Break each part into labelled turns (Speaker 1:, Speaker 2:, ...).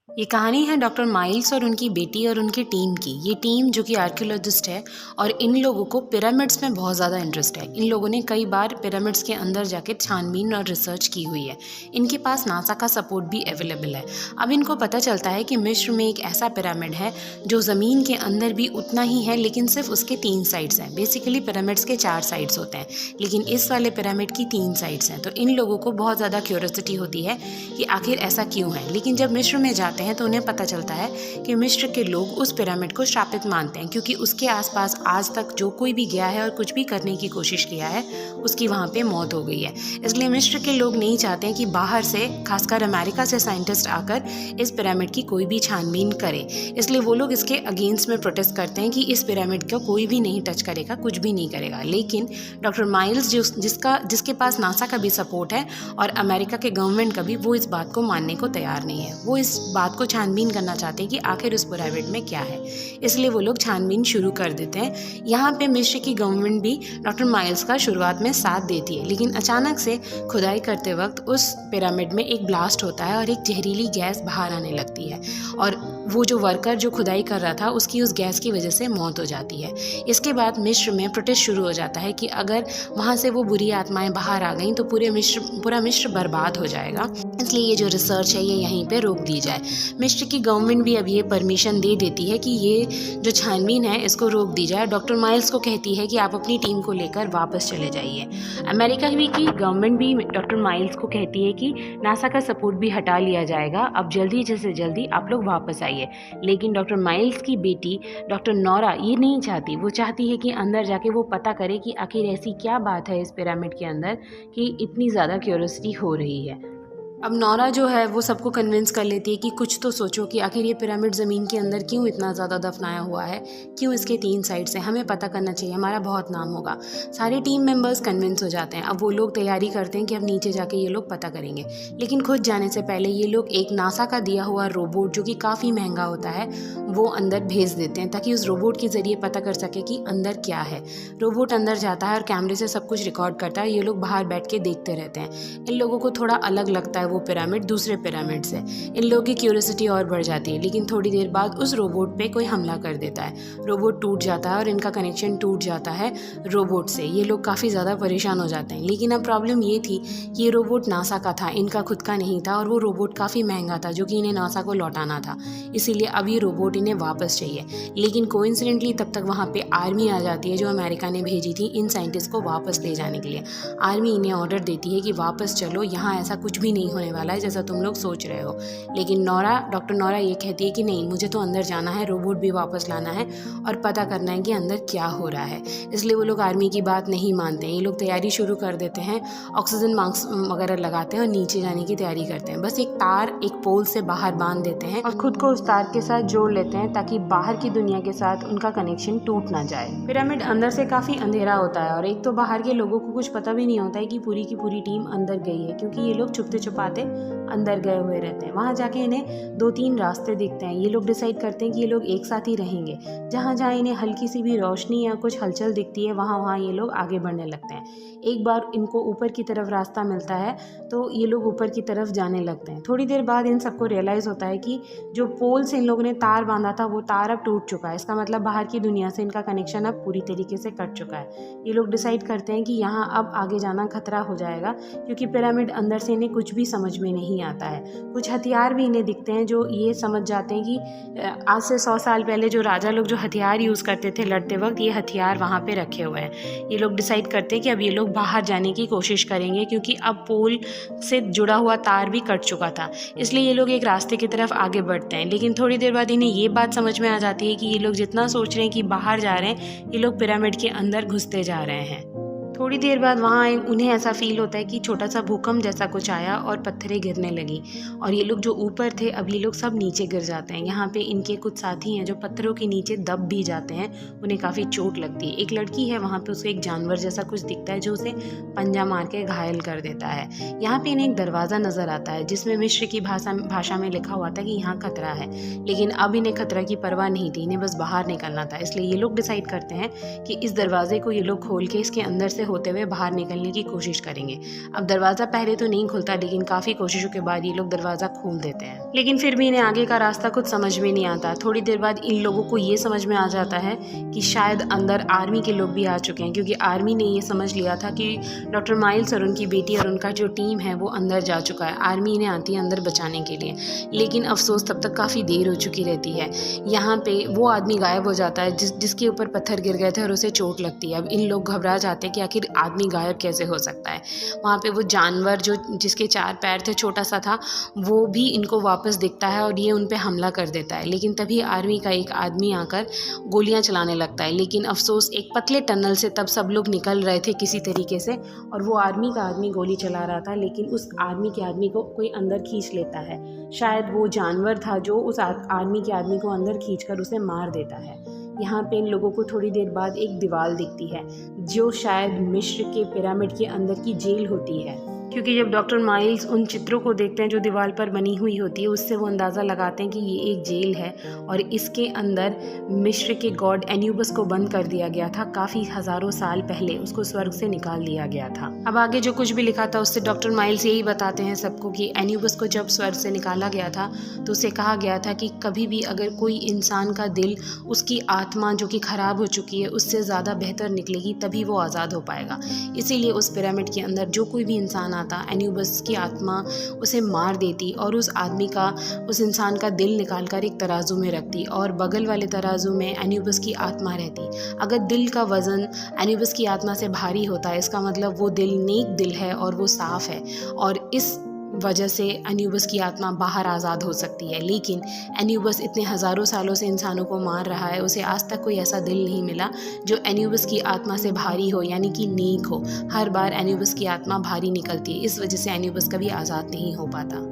Speaker 1: ये कहानी है डॉक्टर माइल्स और उनकी बेटी और उनकी टीम की। ये टीम जो कि आर्कियोलॉजिस्ट है और इन लोगों को पिरामिड्स में बहुत ज़्यादा इंटरेस्ट है। इन लोगों ने कई बार पिरामिड्स के अंदर जाके छानबीन और रिसर्च की हुई है। इनके पास नासा का सपोर्ट भी अवेलेबल है। अब इनको पता चलता है कि मिस्र में एक ऐसा पिरामिड है जो ज़मीन के अंदर भी उतना ही है, लेकिन सिर्फ उसके 3 साइड्स हैं। बेसिकली पिरामिड्स के 4 साइड्स होते हैं, लेकिन इस वाले पिरामिड की 3 साइड्स हैं। तो इन लोगों को बहुत ज़्यादा क्यूरियोसिटी होती है कि आखिर ऐसा क्यों है। लेकिन जब मिस्र में जाते हैं तो उन्हें पता चलता है कि मिस्र के लोग उस पिरामिड को श्रापित मानते हैं, क्योंकि उसके आसपास आज तक जो कोई भी गया है और कुछ भी करने की कोशिश किया है उसकी वहाँ पे मौत हो गई है। इसलिए मिस्र के लोग नहीं चाहते हैं कि बाहर से, खासकर अमेरिका से साइंटिस्ट आकर इस पिरामिड की कोई भी छानबीन करे। इसलिए वो लोग इसके अगेंस्ट में प्रोटेस्ट करते हैं कि इस पिरामिड को कोई भी नहीं टच करेगा, कुछ भी नहीं करेगा। लेकिन डॉक्टर माइल्स जिसके पास नासा का भी सपोर्ट है और अमेरिका के गवर्नमेंट का भी, वो इस बात को मानने को तैयार नहीं है। वो इस बात को छानबीन करना चाहते हैं कि आखिर उस पिरामिड में क्या है। इसलिए वो लोग छानबीन शुरू कर देते हैं। यहाँ पे मिस्र की गवर्नमेंट भी डॉक्टर माइल्स का शुरुआत में साथ देती है, लेकिन अचानक से खुदाई करते वक्त उस पिरामिड में एक ब्लास्ट होता है और एक जहरीली गैस बाहर आने लगती है और वो जो वर्कर जो खुदाई कर रहा था उसकी उस गैस की वजह से मौत हो जाती है। इसके बाद मिस्र में प्रोटेस्ट शुरू हो जाता है कि अगर वहाँ से वो बुरी आत्माएं बाहर आ गईं तो पूरा मिस्र बर्बाद हो जाएगा। इसलिए ये जो रिसर्च है ये यहीं पे रोक दी जाए। मिस्र की गवर्नमेंट भी अब ये परमिशन दे देती है कि ये जो छानबीन है इसको रोक दी जाए। डॉक्टर माइल्स को कहती है कि आप अपनी टीम को लेकर वापस चले जाइए। अमेरिका की गवर्नमेंट भी डॉक्टर माइल्स को कहती है कि नासा का सपोर्ट भी हटा लिया जाएगा, अब जल्दी से जल्दी आप लोग वापस आइए। लेकिन डॉक्टर माइल्स की बेटी डॉक्टर नोरा ये नहीं चाहती। वो चाहती है कि अंदर जाके वो पता करे कि आखिर ऐसी क्या बात है इस पिरामिड के अंदर कि इतनी ज़्यादा क्यूरियोसिटी हो रही है। अब नोरा जो है वो सबको कन्विंस कर लेती है कि कुछ तो सोचो कि आखिर ये पिरामिड ज़मीन के अंदर क्यों इतना ज़्यादा दफनाया हुआ है, क्यों इसके 3 साइड से, हमें पता करना चाहिए, हमारा बहुत नाम होगा। सारे टीम मेंबर्स कन्विंस हो जाते हैं। अब वो लोग तैयारी करते हैं कि अब नीचे जाके ये लोग पता करेंगे, लेकिन खुद जाने से पहले ये लोग एक नासा का दिया हुआ रोबोट जो कि काफ़ी महंगा होता है वो अंदर भेज देते हैं ताकि उस रोबोट के ज़रिए पता कर सके कि अंदर क्या है। रोबोट अंदर जाता है और कैमरे से सब कुछ रिकॉर्ड करता है। ये लोग बाहर बैठ के देखते रहते हैं। इन लोगों को थोड़ा अलग लगता है वो पिरामिड दूसरे पिरामिड से। इन लोगों की क्यूरियोसिटी और बढ़ जाती है। लेकिन थोड़ी देर बाद उस रोबोट पे कोई हमला कर देता है। रोबोट टूट जाता है और इनका कनेक्शन टूट जाता है रोबोट से। ये लोग काफ़ी ज़्यादा परेशान हो जाते हैं। लेकिन अब प्रॉब्लम ये थी कि ये रोबोट नासा का था, इनका खुद का नहीं था, और वो रोबोट काफ़ी महंगा था जो कि इन्हें नासा को लौटाना था। इसीलिए अब ये रोबोट इन्हें वापस चाहिए। लेकिन कोइंसिडेंटली तब तक वहाँ पे आर्मी आ जाती है जो अमेरिका ने भेजी थी इन साइंटिस्ट को वापस ले जाने के लिए। आर्मी इन्हें ऑर्डर देती है कि वापस चलो, यहाँ ऐसा कुछ भी नहीं होने वाला है जैसा तुम लोग सोच रहे हो। लेकिन डॉक्टर नोरा ये कहती है कि नहीं, मुझे तो अंदर जाना है, रोबोट भी वापस लाना है और पता करना है कि अंदर क्या हो रहा है। इसलिए वो लोग आर्मी की बात नहीं मानते हैं। ये लोग तैयारी शुरू कर देते हैं, ऑक्सीजन मास्क वगैरह लगाते हैं और नीचे जाने की तैयारी करते हैं। बस एक तार एक पोल से बाहर बांध देते हैं और खुद को उस तार के साथ जोड़ लेते हैं ताकि बाहर की दुनिया के साथ उनका कनेक्शन टूट ना जाए। पिरामिड अंदर से काफ़ी अंधेरा होता है और एक तो बाहर के लोगों को कुछ पता भी नहीं होता है कि पूरी की पूरी टीम अंदर गई है, क्योंकि ये लोग छुपते छुपाते अंदर गए हुए रहते हैं। वहाँ जाके इन्हें 2-3 रास्ते दिखते हैं। ये लोग डिसाइड करते हैं कि ये लोग एक साथ ही रहेंगे। जहाँ जहाँ इन्हें हल्की सी भी रोशनी या कुछ हलचल दिखती है वहाँ वहाँ ये लोग आगे बढ़ने लगते हैं। एक बार इनको ऊपर की तरफ रास्ता मिलता है तो ये लोग ऊपर की तरफ जाने लगते हैं। थोड़ी देर बाद इन सबको रियलाइज़ होता है कि जो पोल से इन लोगों ने तार बांधा था वो तार अब टूट चुका है। इसका मतलब बाहर की दुनिया से इनका कनेक्शन अब पूरी तरीके से कट चुका है। ये लोग डिसाइड करते हैं कि यहाँ अब आगे जाना खतरा हो जाएगा, क्योंकि पिरामिड अंदर से इन्हें कुछ भी समझ में नहीं आता है। कुछ हथियार भी इन्हें दिखते हैं जो ये समझ जाते हैं कि आज से 100 साल पहले जो राजा लोग जो हथियार यूज़ करते थे लड़ते वक्त, ये हथियार वहाँ पे रखे हुए हैं। ये लोग डिसाइड करते हैं कि अब ये लोग बाहर जाने की कोशिश करेंगे, क्योंकि अब पोल से जुड़ा हुआ तार भी कट चुका था। इसलिए ये लोग एक रास्ते की तरफ आगे बढ़ते हैं। लेकिन थोड़ी देर बाद इन्हें ये बात समझ में आ जाती है कि ये लोग जितना सोच रहे हैं कि बाहर जा रहे हैं, ये लोग पिरामिड के अंदर घुसते जा रहे हैं। थोड़ी देर बाद वहाँ उन्हें ऐसा फील होता है कि छोटा सा भूकंप जैसा कुछ आया और पत्थरें गिरने लगी और ये लोग जो ऊपर थे अब ये लोग सब नीचे गिर जाते हैं। यहाँ पे इनके कुछ साथी हैं जो पत्थरों के नीचे दब भी जाते हैं, उन्हें काफ़ी चोट लगती है। एक लड़की है वहाँ पे, उसको एक जानवर जैसा कुछ दिखता है जो उसे पंजा मार के घायल कर देता है। यहाँ पे इन्हें एक दरवाज़ा नज़र आता है जिसमें मिस्र की भाषा में लिखा हुआ था कि यहाँ खतरा है। लेकिन अब इन्हें खतरा की परवाह नहीं थी, इन्हें बस बाहर निकलना था। इसलिए ये लोग डिसाइड करते हैं कि इस दरवाजे को ये लोग खोल के इसके अंदर से होते हुए बाहर निकलने की कोशिश करेंगे। अब दरवाज़ा पहले तो नहीं खुलता, लेकिन काफ़ी कोशिशों के बाद ये लोग दरवाज़ा खोल देते हैं, लेकिन फिर भी इन्हें आगे का रास्ता कुछ समझ में नहीं आता। थोड़ी देर बाद इन लोगों को ये समझ में आ जाता है कि शायद अंदर आर्मी के लोग भी आ चुके हैं, क्योंकि आर्मी ने ये समझ लिया था कि डॉक्टर माइल्स और उनकी बेटी और उनका जो टीम है वो अंदर जा चुका है। आर्मी इन्हें आती है अंदर बचाने के लिए, लेकिन अफसोस तब तक काफ़ी देर हो चुकी रहती है। यहाँ पे वो आदमी गायब हो जाता है जिसके ऊपर पत्थर गिर गए थे और उसे चोट लगती है। अब इन लोग घबरा जाते हैं कि आखिर आदमी गायब कैसे हो सकता है। वहाँ पे वो जानवर जो जिसके 4 पैर थे, छोटा सा था, वो भी इनको वापस दिखता है और ये उन पे हमला कर देता है। लेकिन तभी आर्मी का एक आदमी आकर गोलियां चलाने लगता है, लेकिन अफसोस एक पतले टनल से तब सब लोग निकल रहे थे किसी तरीके से, और वो आर्मी का आदमी गोली चला रहा था, लेकिन उस आर्मी के आदमी को कोई अंदर खींच लेता है। शायद वो जानवर था जो उस आर्मी के आदमी को अंदर खींचकर उसे मार देता है। यहाँ पे इन लोगों को थोड़ी देर बाद एक दीवार दिखती है जो शायद मिस्र के पिरामिड के अंदर की जेल होती है, क्योंकि जब डॉक्टर माइल्स उन चित्रों को देखते हैं जो दीवार पर बनी हुई होती है, उससे वो अंदाज़ा लगाते हैं कि ये एक जेल है और इसके अंदर मिस्र के गॉड एन्यूबस को बंद कर दिया गया था। काफ़ी हज़ारों साल पहले उसको स्वर्ग से निकाल दिया गया था। अब आगे जो कुछ भी लिखा था उससे डॉक्टर माइल्स यही बताते हैं सबको कि एन्यूबस को जब स्वर्ग से निकाला गया था तो उसे कहा गया था कि कभी भी अगर कोई इंसान का दिल, उसकी आत्मा जो कि ख़राब हो चुकी है, उससे ज़्यादा बेहतर निकलेगी तभी वो आज़ाद हो पाएगा। इसीलिए उस पिरामिड के अंदर जो कोई भी इंसान आता, एन्यूबस की आत्मा उसे मार देती और उस आदमी का, उस इंसान का दिल निकालकर एक तराजू में रखती और बगल वाले तराजू में एन्यूबस की आत्मा रहती। अगर दिल का वज़न एन्यूबस की आत्मा से भारी होता है, इसका मतलब वो दिल नेक दिल है और वो साफ़ है, और इस वजह से एन्यूबस की आत्मा बाहर आज़ाद हो सकती है। लेकिन एन्यूबस इतने हज़ारों सालों से इंसानों को मार रहा है, उसे आज तक कोई ऐसा दिल नहीं मिला जो एन्यूबस की आत्मा से भारी हो, यानी कि नेक हो। हर बार एन्यूबस की आत्मा भारी निकलती है, इस वजह से एन्यूबस कभी आज़ाद नहीं हो पाता।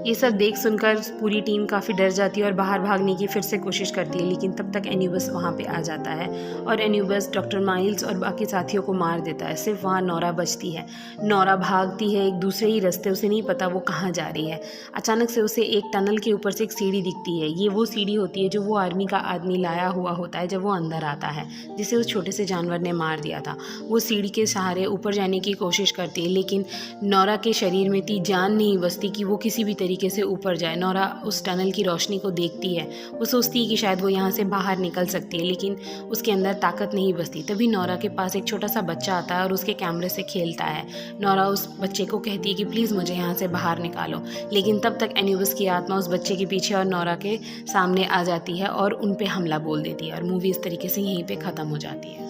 Speaker 1: ये सब देख सुनकर पूरी टीम काफ़ी डर जाती है और बाहर भागने की फिर से कोशिश करती है, लेकिन तब तक एन्यूबस वहाँ पे आ जाता है और एन्यूबस डॉक्टर माइल्स और बाकी साथियों को मार देता है। सिर्फ वहाँ नोरा बचती है। नोरा भागती है एक दूसरे ही रास्ते, उसे नहीं पता वो कहाँ जा रही है। अचानक से उसे एक टनल के ऊपर से एक सीढ़ी दिखती है। ये वो सीढ़ी होती है जो वो आर्मी का आदमी लाया हुआ होता है जब वो अंदर आता है, जिसे उस छोटे से जानवर ने मार दिया था। वो सीढ़ी के सहारे ऊपर जाने की कोशिश करती है, लेकिन नोरा के शरीर में इतनी जान नहीं बचती कि वो किसी भी तरीके से ऊपर जाए। नोरा उस टनल की रोशनी को देखती है, वो सोचती है कि शायद वो यहाँ से बाहर निकल सकती है, लेकिन उसके अंदर ताकत नहीं बचती। तभी नोरा के पास एक छोटा सा बच्चा आता है और उसके कैमरे से खेलता है। नोरा उस बच्चे को कहती है कि प्लीज़ मुझे यहाँ से बाहर निकालो, लेकिन तब तक एन्यूबस की आत्मा उस बच्चे के पीछे और नोरा के सामने आ जाती है और उन पे हमला बोल देती है और मूवी इस तरीके से यहीं पे ख़त्म हो जाती है।